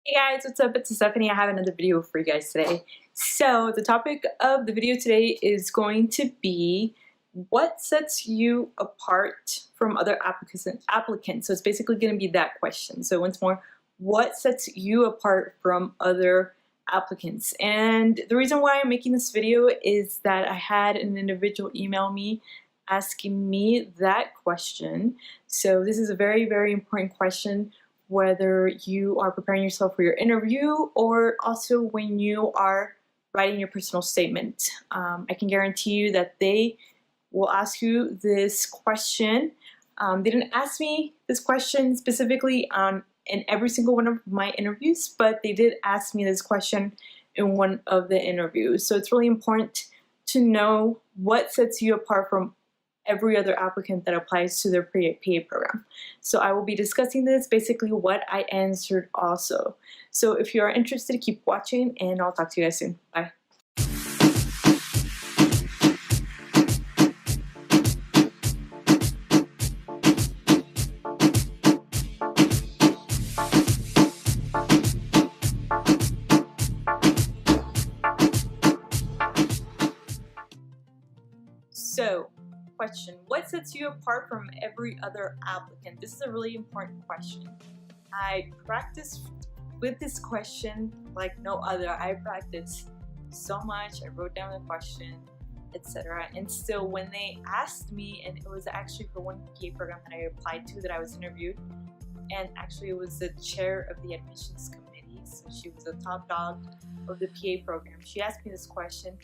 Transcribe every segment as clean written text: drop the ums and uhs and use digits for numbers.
Hey guys, what's up? It's Stephanie. I have another video for you guys today. So the topic of the video today is going to be what sets you apart from other applicants. So it's basically going to be that question. So once more, what sets you apart from other applicants? And the reason why I'm making this video is that I had an individual email me asking me that question. So this is a very, very important question, whether you are preparing yourself for your interview or also when you are writing your personal statement. I can guarantee you that they will ask you this question. They didn't ask me this question specifically in every single one of my interviews, but they did ask me this question in one of the interviews. So it's really important to know what sets you apart from every other applicant that applies to their PA program. So I will be discussing this, basically what I answered also. So if you are interested, keep watching and I'll talk to you guys soon. Bye. So, question, what sets you apart from every other applicant? This is a really important question. I practiced with this question like no other. I practiced so much. I wrote down the question, etc. And still, when they asked me, and it was actually for one PA program that I applied to that I was interviewed, and actually it was the chair of the admissions committee, so she was the top dog of the PA program. She asked me this question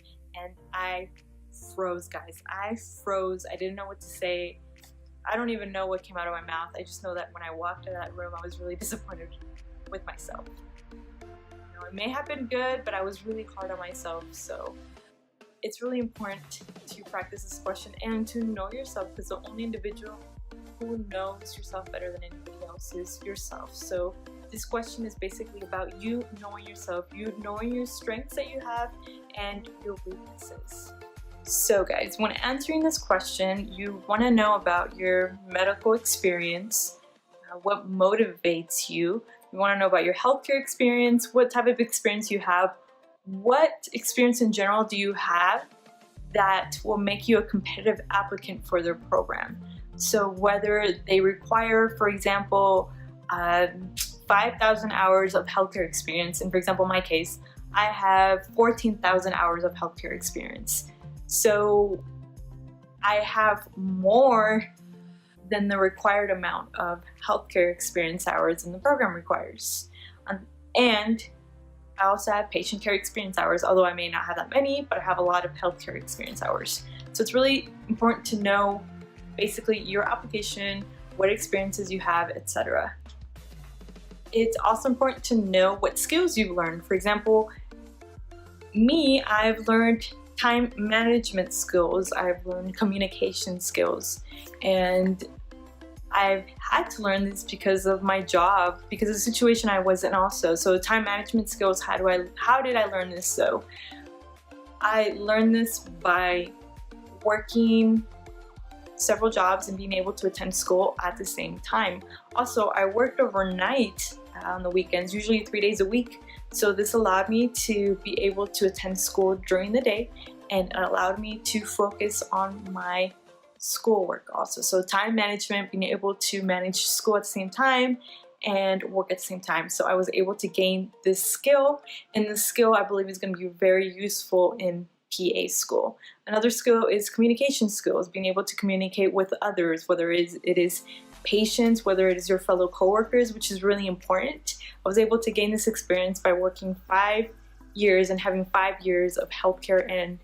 and I froze, guys. I froze. I didn't know what to say. I don't even know what came out of my mouth. I just know that when I walked out of that room, I was really disappointed with myself. You know, it may have been good, but I was really hard on myself. So it's really important to practice this question and to know yourself, because the only individual who knows yourself better than anybody else is yourself. So this question is basically about you knowing yourself, you knowing your strengths that you have and your weaknesses. So guys, when answering this question, you want to know about your medical experience, what motivates you. You want to know about your healthcare experience, what type of experience you have, what experience in general do you have that will make you a competitive applicant for their program. So whether they require, for example, 5,000 hours of healthcare experience, and for example, in my case, I have 14,000 hours of healthcare experience. So I have more than the required amount of healthcare experience hours in the program requires. And I also have patient care experience hours, although I may not have that many, but I have a lot of healthcare experience hours. So it's really important to know basically your application, what experiences you have, etc. It's also important to know what skills you've learned. For example, me, I've learned time management skills, I've learned communication skills, and I've had to learn this because of my job, because of the situation I was in also. So time management skills, how did I learn this? So I learned this by working several jobs and being able to attend school at the same time. Also, I worked overnight on the weekends, usually 3 days a week. So this allowed me to be able to attend school during the day, and it allowed me to focus on my schoolwork also. So time management, being able to manage school at the same time and work at the same time. So I was able to gain this skill, and this skill I believe is going to be very useful in PA school. Another skill is communication skills, being able to communicate with others, whether it is patients, whether it is your fellow coworkers, which is really important. I was able to gain this experience by working 5 years and having 5 years of healthcare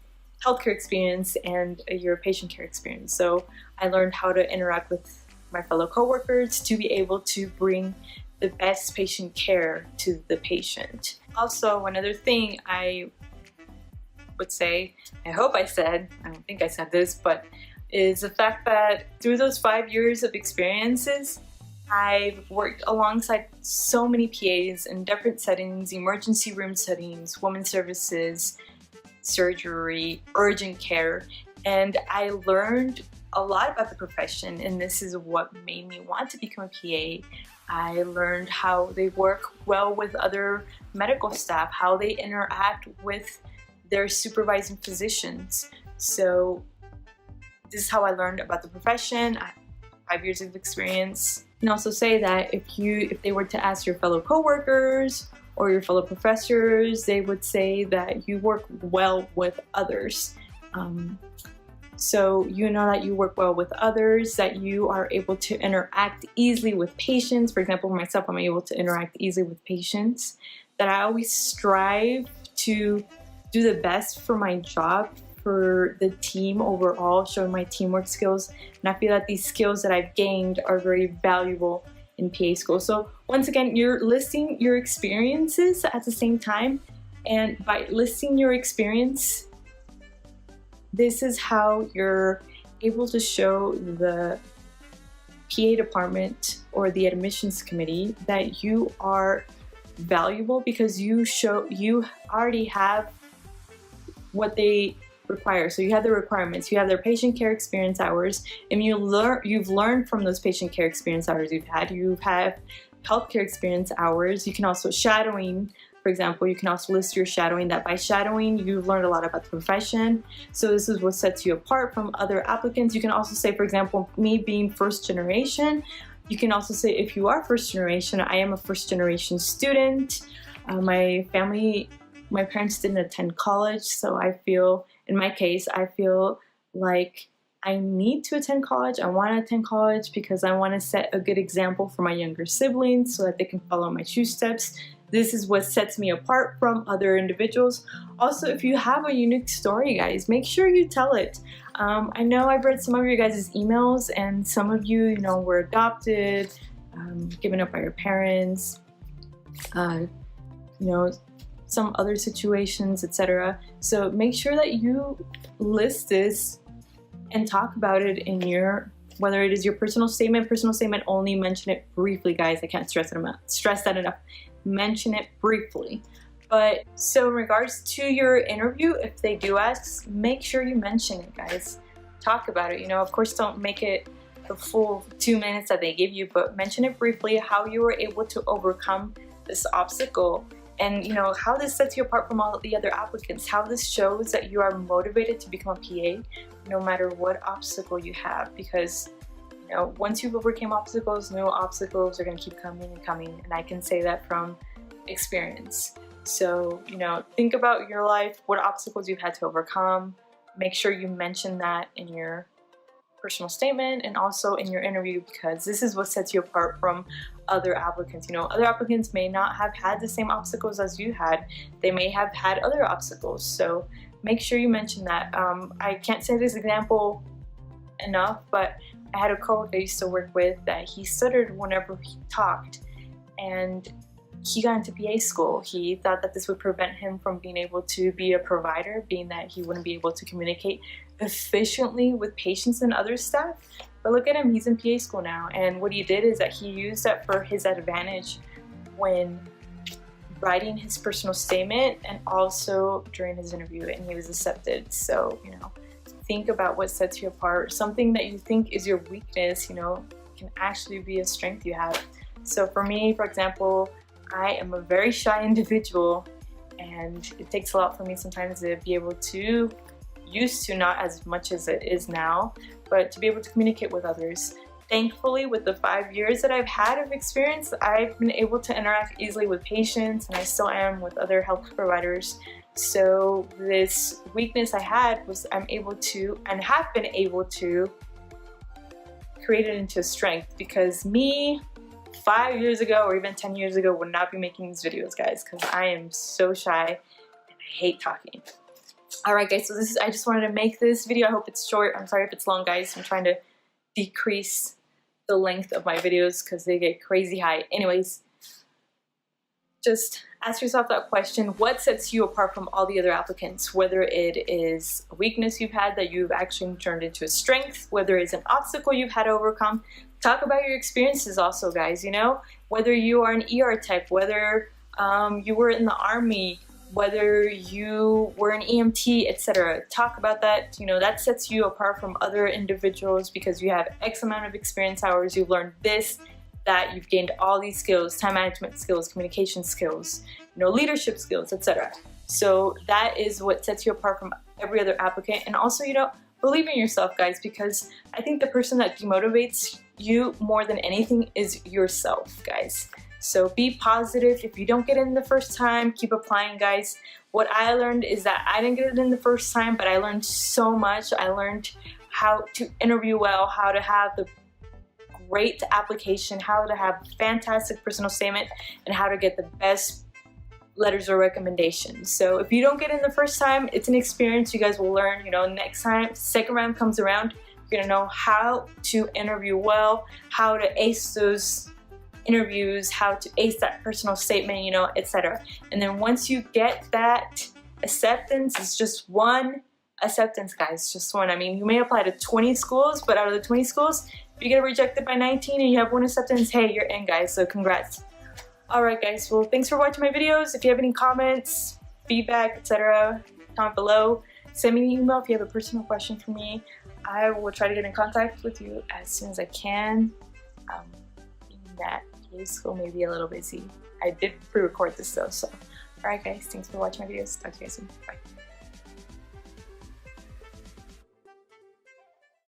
experience and a year of patient care experience. So I learned how to interact with my fellow coworkers to be able to bring the best patient care to the patient. Also, another thing I would say, I hope I said, I don't think I said this, but is the fact that through those 5 years of experiences, I've worked alongside so many PAs in different settings, emergency room settings, women's services, surgery, urgent care, and I learned a lot about the profession, and this is what made me want to become a PA. I learned how they work well with other medical staff, how they interact with their supervising physicians. So this is how I learned about the profession. I have 5 years of experience. You can also say that if they were to ask your fellow coworkers or your fellow professors, they would say that you work well with others. So you know that you work well with others, that you are able to interact easily with patients. For example, myself, I'm able to interact easily with patients, that I always strive to do the best for my job, for the team overall, showing my teamwork skills. And I feel that these skills that I've gained are very valuable in PA school. So once again, you're listing your experiences at the same time. And by listing your experience, this is how you're able to show the PA department or the admissions committee that you are valuable, because you already have what they require. So you have the requirements, you have their patient care experience hours, and you've learned from those patient care experience hours you have healthcare experience hours. You can also shadowing. For example, you can also list your shadowing, that by shadowing, you've learned a lot about the profession. So this is what sets you apart from other applicants. You can also say, for example, me being first generation, you can also say if you are first generation, I am a first generation student. My parents didn't attend college, so I feel, in my case, I feel like I need to attend college. I want to attend college because I want to set a good example for my younger siblings so that they can follow my shoe steps. This is what sets me apart from other individuals. Also, if you have a unique story, guys, make sure you tell it. I know I've read some of your guys' emails, and some of you, were adopted, given up by your parents, some other situations, etc. So make sure that you list this and talk about it in whether it is your personal statement only, mention it briefly, guys. I can't stress that enough. Mention it briefly. But so in regards to your interview, if they do ask, make sure you mention it, guys. Talk about it. Of course, don't make it the full 2 minutes that they give you, but mention it briefly, how you were able to overcome this obstacle, and how this sets you apart from all the other applicants, how this shows that you are motivated to become a PA no matter what obstacle you have, because once you've overcome obstacles, new obstacles are going to keep coming and coming, and I can say that from experience. So, think about your life, what obstacles you've had to overcome. Make sure you mention that in your personal statement and also in your interview, because this is what sets you apart from other applicants. Other applicants may not have had the same obstacles as you had. They may have had other obstacles. So make sure you mention that. I can't say this example enough, but I had a coworker I used to work with that he stuttered whenever he talked, and he got into PA school. He thought that this would prevent him from being able to be a provider, being that he wouldn't be able to communicate efficiently with patients and other staff. But look at him, he's in PA school now, and what he did is that he used that for his advantage when writing his personal statement and also during his interview, and he was accepted. So, think about what sets you apart. Something that you think is your weakness, can actually be a strength you have. So for me, for example, I am a very shy individual, and it takes a lot for me sometimes to be able to, not as much as it is now, but to be able to communicate with others. Thankfully, with the 5 years that I've had of experience, I've been able to interact easily with patients, and I still am with other health providers. So this weakness I had was I'm able to, and have been able to, create it into a strength, because me 5 years ago or even 10 years ago would not be making these videos, guys, because I am so shy and I hate talking. Alright guys, so I just wanted to make this video. I hope it's short. I'm sorry if it's long, guys. I'm trying to decrease the length of my videos because they get crazy high. Anyways, just ask yourself that question: what sets you apart from all the other applicants? Whether it is a weakness you've had that you've actually turned into a strength, whether it's an obstacle you've had to overcome. Talk about your experiences also, guys, whether you are an ER type, whether you were in the Army, whether you were an EMT, etc. Talk about that. That sets you apart from other individuals because you have X amount of experience hours, you've learned this, that you've gained all these skills, time management skills, communication skills, leadership skills, etc. So that is what sets you apart from every other applicant. And also, believe in yourself, guys, because I think the person that demotivates you more than anything is yourself, guys. So be positive. If you don't get in the first time, keep applying, guys. What I learned is that I didn't get it in the first time, but I learned so much. I learned how to interview well, how to have the great application, how to have fantastic personal statement, and how to get the best letters of recommendation. So if you don't get in the first time, it's an experience. You guys will learn, next time, second round comes around, you're gonna know how to interview well, how to ace those interviews, how to ace that personal statement, etc. And then once you get that acceptance, it's just one acceptance, guys, just one. I mean, you may apply to 20 schools, but out of the 20 schools, if you get rejected by 19 and you have one acceptance, hey, you're in, guys, so congrats. Alright, guys, well, thanks for watching my videos. If you have any comments, feedback, etc., comment below. Send me an email if you have a personal question for me. I will try to get in contact with you as soon as I can. That school may be a little busy. I did pre-record this though, so. Alright, guys, thanks for watching my videos. Talk to you guys soon. Bye.